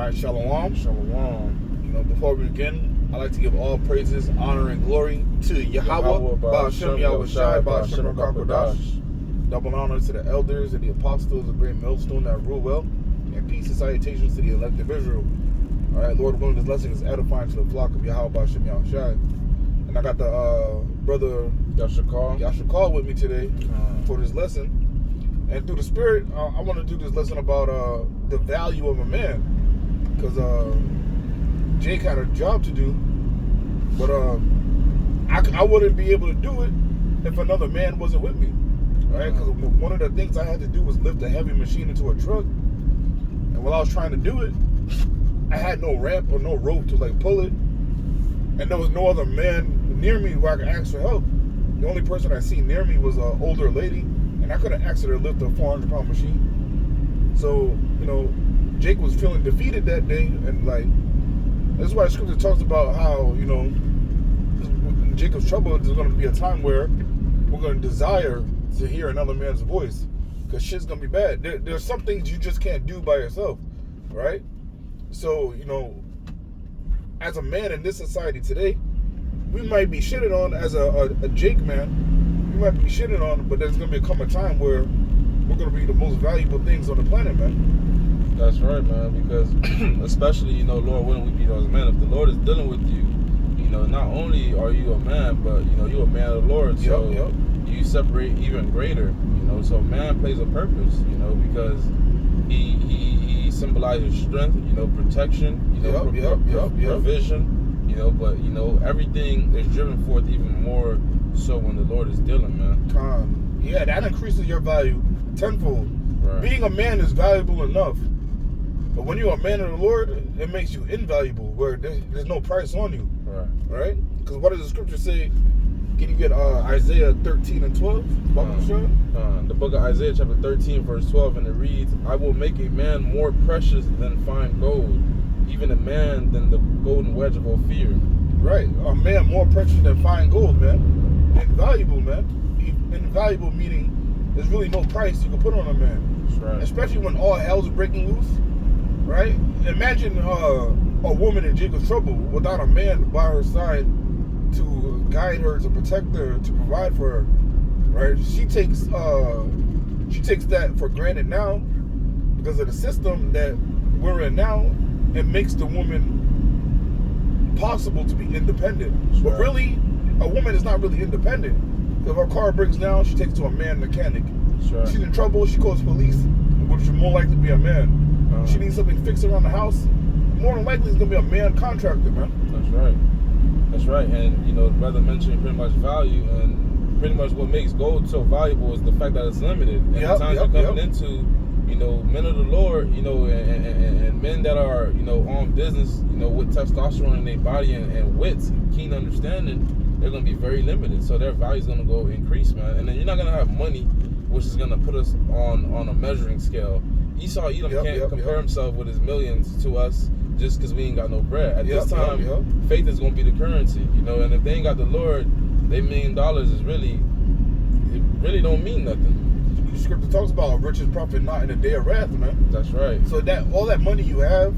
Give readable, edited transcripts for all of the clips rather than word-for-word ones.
right, shalom. Shalom. You know, before we begin, I'd like to give all praises, honor, and glory to Yahweh, Ba'ashem Yahushai, Ba'ashem Rakakodash. Double honor to the elders and the apostles of Great Millstone that rule well, and peace and salutations to the elect of Israel. All right, Lord willing, this lesson is edifying to the flock of Yahweh, Ba'ashem Yahushai. And I got the brother Yashakal with me today for this lesson. And through the Spirit, I want to do this lesson about the value of a man. Because Jake had a job to do. But I wouldn't be able to do it if another man wasn't with me. Right? Because one of the things I had to do was lift a heavy machine into a truck. And while I was trying to do it, I had no ramp or no rope to like pull it. And there was no other man near me where I could ask for help. The only person I seen near me was an older lady. And I couldn't ask her to lift a 400-pound machine. So, you know, Jake was feeling defeated that day. And, like, that's why the scripture talks about how, you know, in Jacob's trouble, there's going to be a time where we're going to desire to hear another man's voice. Because shit's going to be bad. There's some things you just can't do by yourself, right? So, you know, as a man in this society today, we might be shitted on as a Jake man. We might be shitting on, but there's going to come a time where we're going to be the most valuable things on the planet, man. That's right, man, because especially, you know, Lord willing, we be those men. If the Lord is dealing with you, you know, not only are you a man, but, you know, you're a man of the Lord, so you separate even greater, you know, so man plays a purpose, you know, because he symbolizes strength, you know, protection, you know, provision, you know, but, you know, everything is driven forth even more so when the Lord is dealing, man. Yeah, that increases your value tenfold. Right. Being a man is valuable enough. But when you're a man of the Lord, it makes you invaluable, where there's no price on you. Right? Because what does the scripture say? Can you get Isaiah 13 and 12? The book of Isaiah chapter 13 verse 12, and it reads, I will make a man more precious than fine gold, even a man than the golden wedge of Ophir. Right, a man more precious than fine gold, man. Invaluable, man. Invaluable meaning there's really no price you can put on a man. That's right. Especially when all hell's breaking loose, right? Imagine a woman in Jacob's trouble without a man by her side to guide her, to protect her, to provide for her, right? She takes that for granted now because of the system that we're in now. It makes the woman possible to be independent. Sure. But really, a woman is not really independent. If her car breaks down, she takes it to a man mechanic. Sure. She's in trouble, she calls police, which is more likely to be a man. She needs something fixed around the house, more than likely it's going to be a man contractor, man. That's right. And, you know, the brother mentioned pretty much value, and pretty much what makes gold so valuable is the fact that it's limited. And the times you're coming into, you know, men of the Lord, you know, and men that are, you know, on business, you know, with testosterone in their body and wits, keen understanding, they're going to be very limited. So their value is going to go increase, man. And then you're not going to have money, which is going to put us on a measuring scale. Esau Edom can't compare himself with his millions to us just because we ain't got no bread. At this time, faith is going to be the currency, you know. And if they ain't got the Lord, their $1 million is it really don't mean nothing. The scripture talks about a richest prophet not in the day of wrath, man. That's right. So that all that money you have,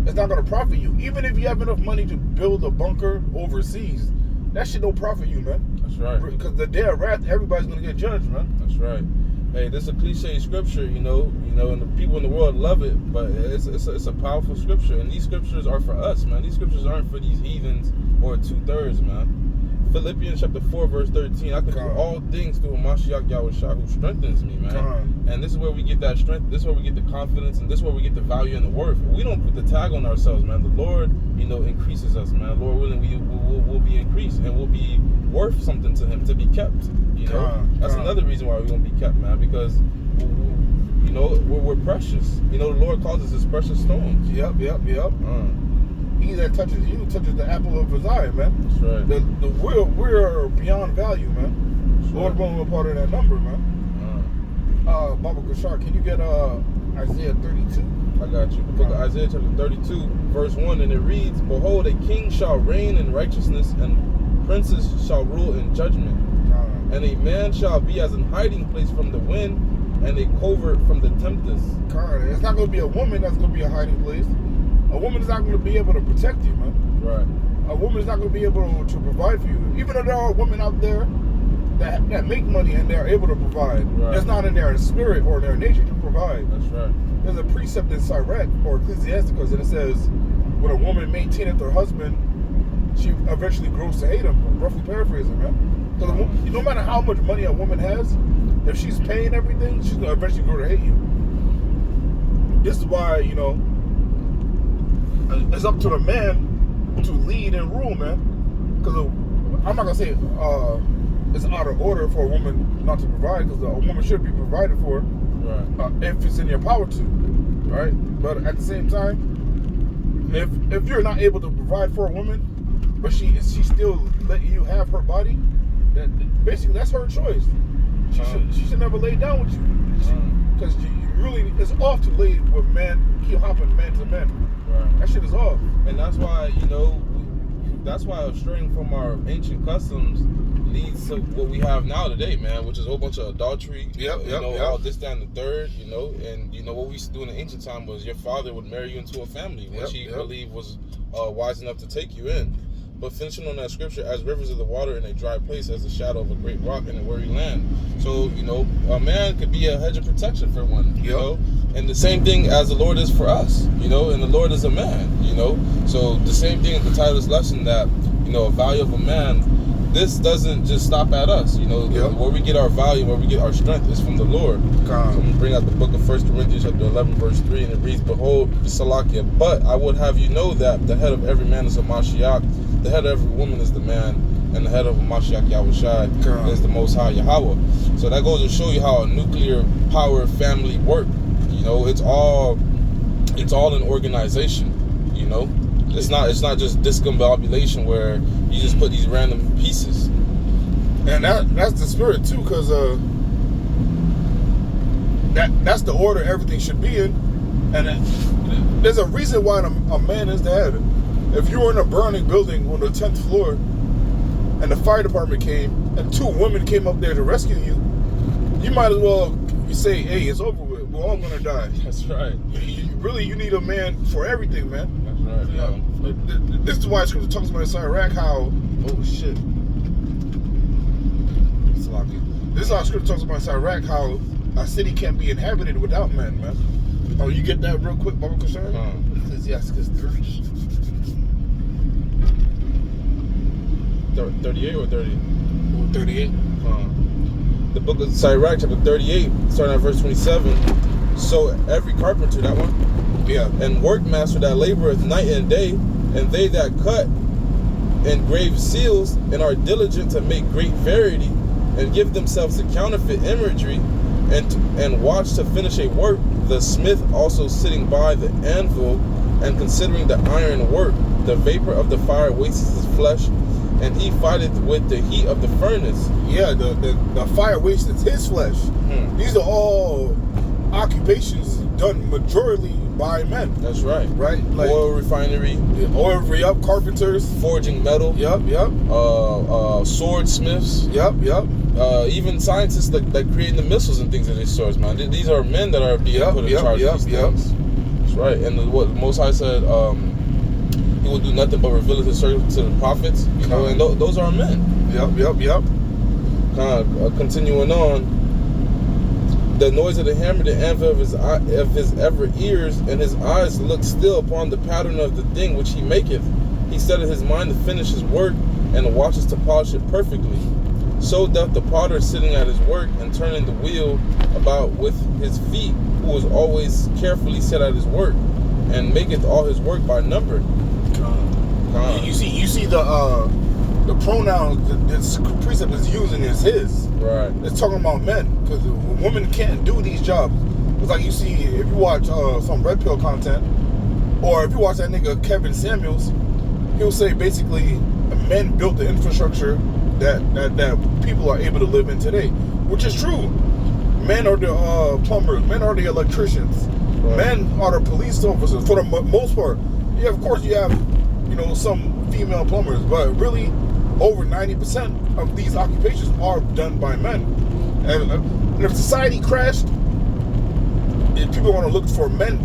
it's not going to profit you. Even if you have enough money to build a bunker overseas, that shit don't profit you, man. That's right. Because the day of wrath, everybody's going to get judged, man. That's right. Hey, this is a cliche scripture, you know, and the people in the world love it, but it's a powerful scripture, and these scriptures are for us, man. These scriptures aren't for these heathens or 2/3, man. Philippians chapter 4 verse 13, I can do all things through Mashiach Yahushua who strengthens me, man. And this is where we get that strength, this is where we get the confidence, and this is where we get the value and the worth. We don't put the tag on ourselves, man. The Lord, you know, increases us, man. Lord willing, we'll be increased, and we'll be worth something to him, to be kept, you know. That's another reason why we're going to be kept, man, because, you know, we're precious. You know, the Lord calls us his precious stones. Yep. He that touches you touches the apple of his eye, man. That's right. We're beyond value, man. Sure. Lord willing, we're part of that number, man. Baba Kashar, can you get Isaiah 32? I got you. The book of Isaiah chapter 32, verse 1, and it reads, Behold, a king shall reign in righteousness, and princes shall rule in judgment. And a man shall be as an hiding place from the wind, and a covert from the tempest. It's not going to be a woman that's going to be a hiding place. a woman is not going to be able to protect you, man. Right. A woman is not going to be able to provide for you. Even though there are women out there that make money and they're able to provide. Right. It's not in their spirit or their nature to provide. That's right. There's a precept in Sirach or Ecclesiasticus, and it says, when a woman maintaineth her husband, she eventually grows to hate him. I'm roughly paraphrasing, man. Because no matter how much money a woman has, if she's paying everything, she's going to eventually grow to hate you. This is why, you know, it's up to the man to lead and rule, man. Because I'm not going to say it's out of order for a woman not to provide, because a woman should be provided for, right, if it's in your power to, right? But at the same time, if you're not able to provide for a woman, but she still let you have her body, then basically that's her choice. She should never lay down with you, because you really, it's off to lay with men, keep hopping man to man. Right. That shit is off, and that's why, you know, that's why straying from our ancient customs leads to what we have now today, man, which is a whole bunch of adultery. All this, that, and the third, you know. And you know what we used to do in the ancient time was your father would marry you into a family, which he believed was wise enough to take you in. But finishing on that scripture, as rivers of the water in a dry place, as the shadow of a great rock in a weary land. So, you know, a man could be a hedge of protection for one, you know. And the same thing as the Lord is for us, you know, and the Lord is a man, you know. So the same thing in the title of this lesson, that, you know, a value of a man, this doesn't just stop at us, you know. Where we get our value, where we get our strength is from the Lord. So I'm going to bring out the book of 1 Corinthians chapter 11, verse 3, and it reads, Behold, Salakia, but I would have you know that the head of every man is a Mashiach, the head of every woman is the man, and the head of a Mashiach Yahushai is the Most High Yahweh. So that goes to show you how a nuclear power family works. You know, it's all an organization, you know. It's not just discombobulation where you just put these random pieces. And that's the spirit too, because that's the order everything should be in. And there's a reason why a man is the head. If you were in a burning building on the 10th floor and the fire department came and 2 women came up there to rescue you, you might as well say, hey, it's over with. We're all going to die. That's right. You need a man for everything, man. That's right, yeah. This is why Scripture talks about in Sirach how, oh shit. This is how Scripture talks about in Sirach how a city can't be inhabited without men, man. Oh, you get that real quick, Baba Kushar? Ecclesiasticus 30. 38 or 30? 38. The book of Sirach, chapter 38, starting at verse 27. So every carpenter, that one? Yeah. And workmaster that laboreth night and day, and they that cut and grave seals, and are diligent to make great variety, and give themselves to counterfeit imagery, and watch to finish a work, the smith also sitting by the anvil, and considering the iron work, the vapor of the fire wastes his flesh, and he fighteth with the heat of the furnace. Yeah, the fire wastes his flesh. These are all occupations done majorly by men. That's right. Right? Like oil refinery. Oil, carpenters. Forging metal. Yep. Swordsmiths. Yep. Even scientists that create the missiles and things of these sorts, man. These are men that are being put in charge of these things. That's right. And what Most High said, he will do nothing but reveal his service to the prophets. You know, and those are men. Yep. Continuing on, the noise of the hammer, the anvil of his ever ears, and his eyes look still upon the pattern of the thing which he maketh. He setteth his mind to finish his work, and watches to polish it perfectly. So doth the potter sitting at his work, and turning the wheel about with his feet, who is always carefully set at his work, and maketh all his work by number. You see the pronouns this precept is using is his. Right. It's talking about men, because a woman can't do these jobs. It's like you see, if you watch some Red Pill content, or if you watch that nigga Kevin Samuels, he'll say basically men built the infrastructure that people are able to live in today, which is true. Men are the plumbers, men are the electricians, men are the police officers for the most part. Yeah, of course you have, some female plumbers, but really over 90% of these occupations are done by men. And if society crashed, people want to look for men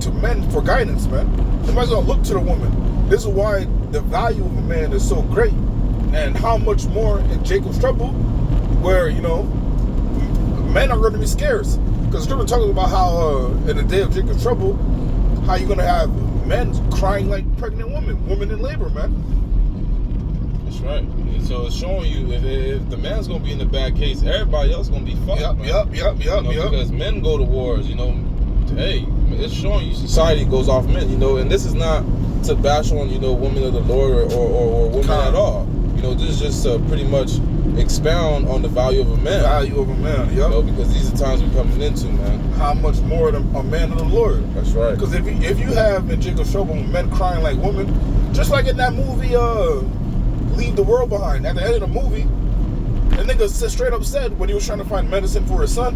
for guidance, man. Nobody's gonna look to the woman. This is why the value of a man is so great, and how much more in Jacob's trouble, where men are going to be scarce. Because Scripture talks about how in the day of Jacob's trouble, how you're going to have men crying like pregnant women in labor, man. That's right. And so it's showing you if the man's going to be in the bad case, everybody else going to be fucked. Yep. Because men go to wars, hey, it's showing you society goes off men, and this is not to bash on, women of the Lord or women at all. This is just to pretty much expound on the value of a man. Because these are times we're coming into, man. How much more than a man of the Lord. That's right. Because if you have in Jacob's trouble men crying like women, just like in that movie, Leave the World Behind. At the end of the movie, the nigga straight up said when he was trying to find medicine for his son,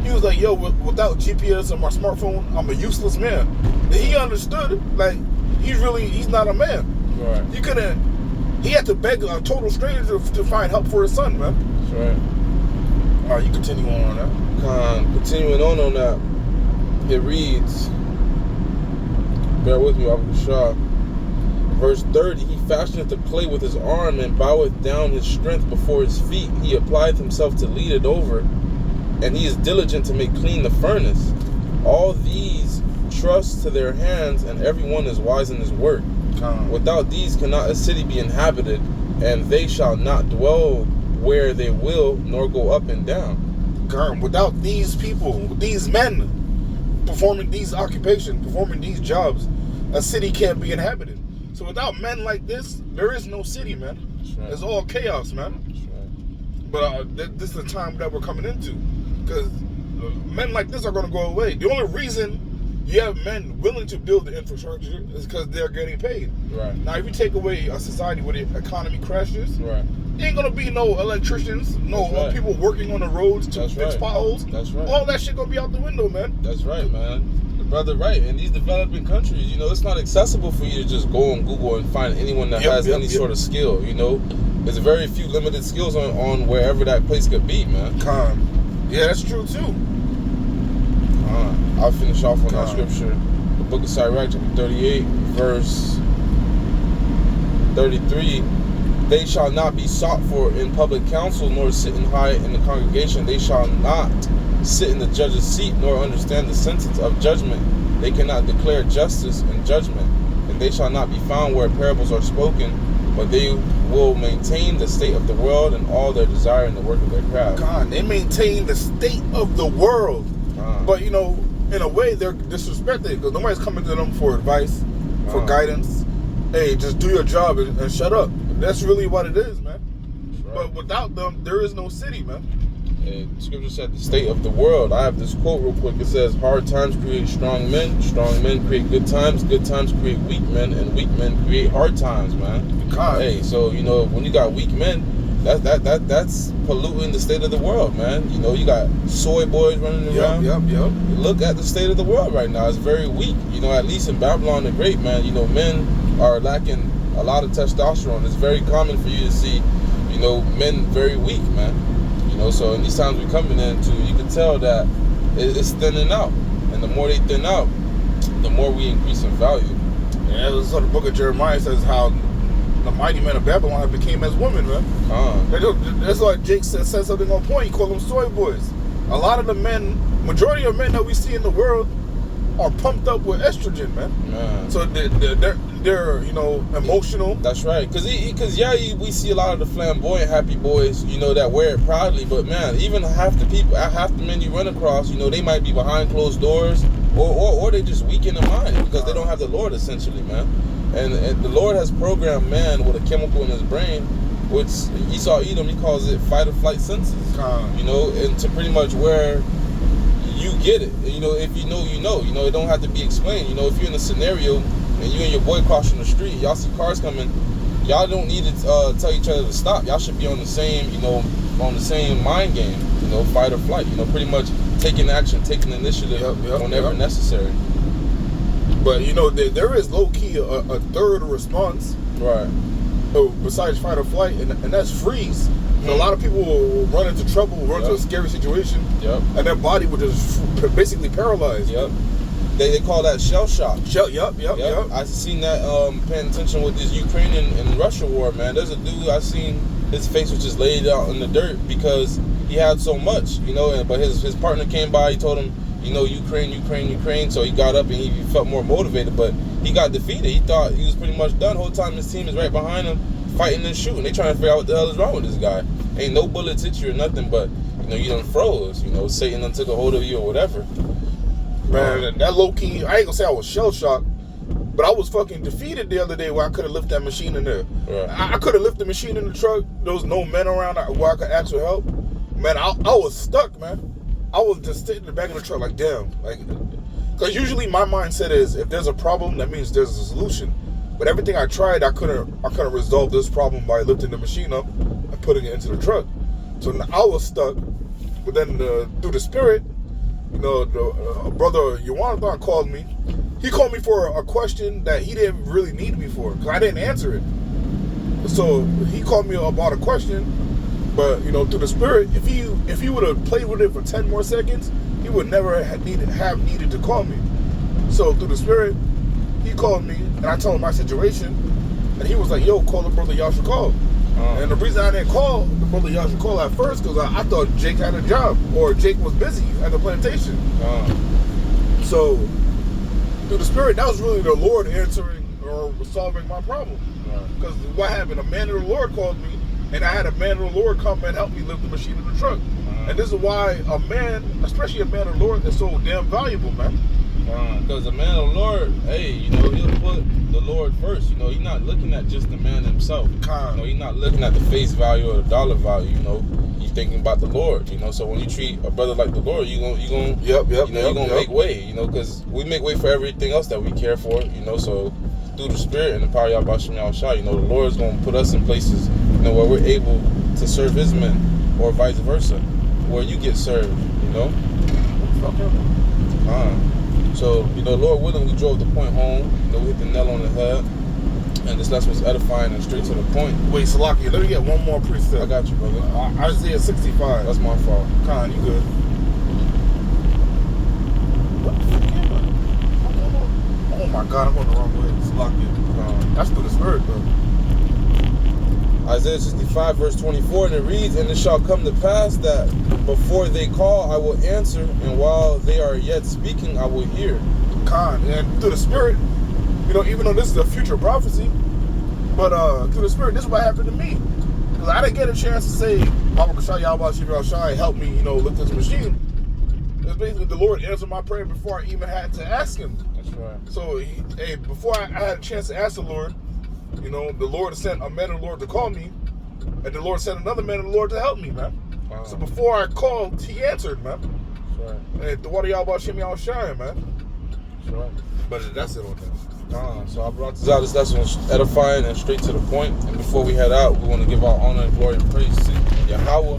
he was like, yo, without GPS on my smartphone, I'm a useless man. And he understood, like, he's not a man. Right. He had to beg a total stranger to find help for his son, man. That's right. All right, you continue on that. Continuing on that, it reads, bear with me, Abu Shah. Verse 30, he fashioneth the clay with his arm and boweth down his strength before his feet. He applieth himself to lead it over, and he is diligent to make clean the furnace. All these trust to their hands, and everyone is wise in his work. Without these cannot a city be inhabited, and they shall not dwell where they will, nor go up and down. Without these people, these men performing these occupations, performing these jobs, a city can't be inhabited. So without men like this, there is no city, man. Right. It's all chaos, man. Right. But this is the time that we're coming into, because men like this are going to go away. The only reason you have men willing to build the infrastructure is because they're getting paid. Right. Now, if you take away a society where the economy crashes, right, ain't gonna be no electricians, no people working on the roads to fix potholes. That's right. All that shit gonna be out the window, man. That's right, man. The brother, right. In these developing countries, it's not accessible for you to just go on Google and find anyone that has any sort of skill. There's very few limited skills on wherever that place could be, man. Yeah, that's true too. I'll finish off on that scripture. The book of Sirach, chapter 38, verse 33. They shall not be sought for in public council, nor sitting high in the congregation. They shall not sit in the judge's seat, nor understand the sentence of judgment. They cannot declare justice and judgment. And they shall not be found where parables are spoken, but they will maintain the state of the world and all their desire in the work of their craft. They maintain the state of the world. But, in a way, they're disrespected because nobody's coming to them for advice, for guidance. Hey, just do your job and shut up. That's really what it is, man. Right. But without them, there is no city, man. And Scripture said the state of the world. I have this quote real quick. It says, hard times create strong men create good times create weak men, and weak men create hard times, man. Hey, so, when you got weak men, that's polluting the state of the world, man. You got soy boys running around. Yep. Look at the state of the world right now. It's very weak. At least in Babylon the Great, man, men are lacking a lot of testosterone. It's very common for you to see, men very weak, man. So in these times we're coming into, you can tell that it's thinning out. And the more they thin out, the more we increase in value. Yeah, so the book of Jeremiah says how the mighty men of Babylon became as women, man. That's why Jake said something on point. He called them soy boys. A lot of the majority of men that we see in the world are pumped up with estrogen, man. So they're emotional. That's right. Because we see a lot of the flamboyant happy boys, that wear it proudly. But man, even half the men you run across, they might be behind closed doors, or they just weak in the mind because they don't have the Lord, essentially, man. And the Lord has programmed man with a chemical in his brain, which Esau Edom, he calls it fight or flight senses. And to pretty much where you get it. If you know, it don't have to be explained. If you're in a scenario and you and your boy crossing the street, y'all see cars coming, y'all don't need to tell each other to stop. Y'all should be on the same, mind game, fight or flight. Pretty much taking action, taking initiative whenever necessary. But there is low key a third response, right? Besides fight or flight, and that's freeze. A lot of people will run into trouble, run into a scary situation, and their body will just basically paralyze. They call that shell shock. Yup. I seen that paying attention with this Ukrainian and Russia war, man. There's a dude I seen, his face was just laid out in the dirt because he had so much, you know, but his partner came by, he told him, you know, Ukraine, so he got up and he felt more motivated, but he got defeated. He thought he was pretty much done. The whole time his team is right behind him, fighting and shooting. They trying to figure out what the hell is wrong with this guy. Ain't no bullets hit you or nothing, but, you know, you done froze. You know, Satan done took a hold of you or whatever. Man, that low-key, I ain't gonna say I was shell-shocked, but I was fucking defeated the other day where I could have lifted that machine in there. Right. I could have lifted the machine in the truck. There was no men around where I could ask for help. Man, I was stuck, man. I was just sitting in the back of the truck like, damn. Like, because usually my mindset is, if there's a problem, that means there's a solution. But everything I tried, I couldn't resolve this problem by lifting the machine up and putting it into the truck. So I was stuck. But then through the Spirit, you know, brother Yawanathan called me. He called me for a question that he didn't really need me for, because I didn't answer it. So he called me about a question, but, you know, through the Spirit, if he would have played with it for 10 more seconds, he would never have needed to call me. So through the Spirit, he called me, and I told him my situation, and he was like, yo, call the brother y'all should call. And the reason I didn't call the brother y'all should call at first, because I thought Jake had a job, or Jake was busy at the plantation. So through the Spirit, that was really the Lord answering or solving my problem. Because what happened, a man of the Lord called me, and I had a man of the Lord come and help me lift the machine in the truck. And this is why a man, especially a man of the Lord, is so damn valuable, man. Because a man of the Lord, hey, you know, he'll put the Lord first. You know, he's not looking at just the man himself. You know, he's not looking at the face value or the dollar value. You know, he's thinking about the Lord. You know, so when you treat a brother like the Lord, you're gonna make way. You know, because we make way for everything else that we care for. You know, so through the Spirit and the power of Yahweh Shem Yahushua, you know, the Lord is gonna put us in places, you know, where we're able to serve His men, or vice versa, where you get served. You know. So, you know, Lord willing, we drove the point home. You know, we hit the nail on the head. And this lesson was edifying and straight to the point. Wait, Salaki, let me get one more precept. I got you, brother. Isaiah 65. That's my fault. Khan, you good. Oh my God, I'm going the wrong way. Salaki. That's through the Spirit, though. Isaiah 65, verse 24, and it reads, and it shall come to pass that before they call, I will answer, and while they are yet speaking, I will hear. Khan, and through the Spirit, you know, even though this is a future prophecy, but through the Spirit, this is what happened to me. Because I didn't get a chance to say, Baba Kashai Yahweh Shivra Shai, help me, you know, lift this machine. It's basically the Lord answered my prayer before I even had to ask Him. That's right. So, before I had a chance to ask the Lord, you know, the Lord sent a man of the Lord to call me, and the Lord sent another man of the Lord to help me, man. Wow. So before I called, He answered, man. That's right. And the water y'all about Shem Yahushua, man. That's right. But that's it on that. So I brought this out. This lesson was edifying and straight to the point. And before we head out, we want to give our honor and glory and praise to Yahweh,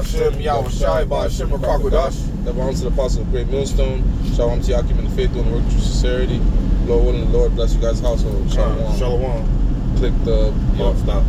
Shem Yahushua, Shem Rakakodash. That belongs to the apostle of Great Millstone. Shalom to Yakim in the faith, doing the work of true sincerity. Lord willing, the Lord bless you guys' household. Shalom. Shalom. Click the stop.